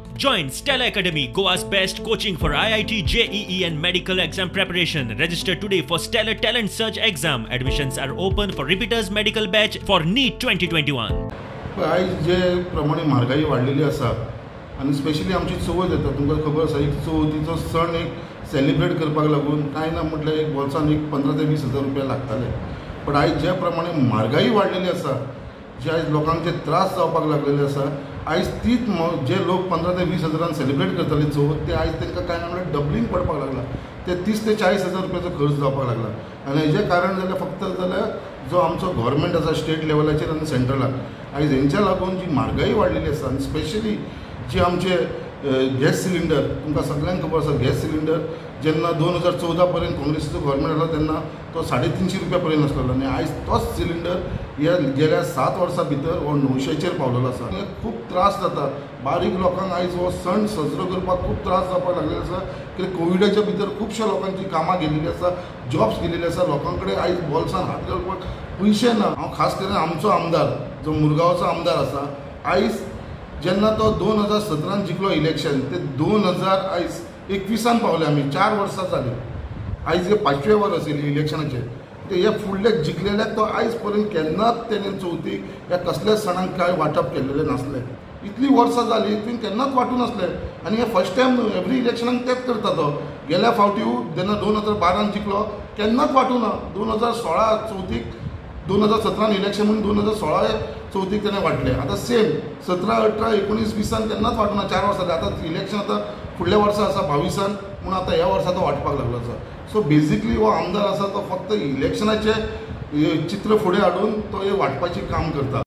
Join Stella Academy, Goa's best coaching for IIT, JEE and medical exam preparation. Register today for Stellar Talent Search exam. Admissions are open for repeaters medical batch for NEET 2021. आज जे प्रमाणे म्हारगाई वाडलेली आसा आनी specially आमची चवथ येता तुमकां खबर आसा एक चवथीचो सण एक सेलिब्रेट करपाक लागून कांय ना म्हटल्यार एक वर्सान एक 15 ते 20 हजार रुपया लागताले. पण आयज ज्या प्रमाणे म्हारगाई वाडलेली आसा जे आयज लोकांचे त्रास जावपाक लागलेले आसा आयज तीच जे लोक 15 ते 20 हजारान सेलिब्रेट करताले चवथ ते आयज तांकां कांय ना म्हळ्यार डबलींग पडपाक लागला. ते 30 ते 40 हजार रुपयाचो खर्च जावपाक लागला. आनी हेजें कारण जाल्यार फक्त जाल्यार जो आमचो गव्हर्मेंट आसा स्टेट लेवलाचेर आनी सेंट्रलाक आयज हेंच्या लागून जी म्हारगाई वाडलेली आसा आनी स्पेशली जी आमचे गॅस सिलिंडर तुमकां सगळ्यांक खबर आसा गॅस सिलिंडर जेन्ना 2014 पर्यंत काँग्रेसीचो गव्हर्मेंट आसलो तेन्ना तो 350 रुपया पर्यंत आसलेलो आनी आयज तोच सिलिंडर ह्या गेल्या 7 वर्सां भितर हो 900चेर पावलेलो आसा. खूब त्रास जाता बारीक लोकांक आयज हो सण सजरो करपाक खूब त्रास जावपाक लागलेलो आसा कित्याक कोविडाच्या भितर खुबश्या लोकांची कामां गेलेली आसा जॉब्स गेलेले आसा. लोकां कडेन आयज बॉल्सान हात घालपाक पयशे ना. हांव खास करून आमचो आमदार जो मुरगांवचो आमदार आसा आयज जेन्ना तो 2017 जिखलो इलेक्शन ते 2021 पावले आमी 4 वर्सां जाली. आयज हे 5वें वर्स आशिल्लें इलेक्शनाचें ते हे फुडले जिखलेल्याक तो आयज पर्यंत केन्नाच तेणें चवथीक ह्या कसल्याच सणांक कांय वांटप केल्लेलें नासलें. इतली वर्सां जाली तुवें केन्नाच वांटूं नासलें आनी हे फर्स्ट टायम न्हू एवरी इलेक्शनाक तेंच करता तो. गेल्या फावटी जेन्ना 2012 जिखलो केन्नाच वांटूं ना. 2016 चवथीक 2017 इलेक्शन म्हणून 2016 चवथीक तेणें वाटलें. आतां सेम 17, 18, 19, 20 केन्नाच वांटूं ना. 4 वर्सां जाली. आतां इलेक्शन आतां फुडल्या वर्सा आसा 22 पूण आतां ह्या वर्सा तो वाटपाक लागलो आसा. सो बेजिकली हो आमदार आसा तो फक्त इलेक्शनाचे चित्र फुडें हाडून तो हे वाटपाचें काम करता.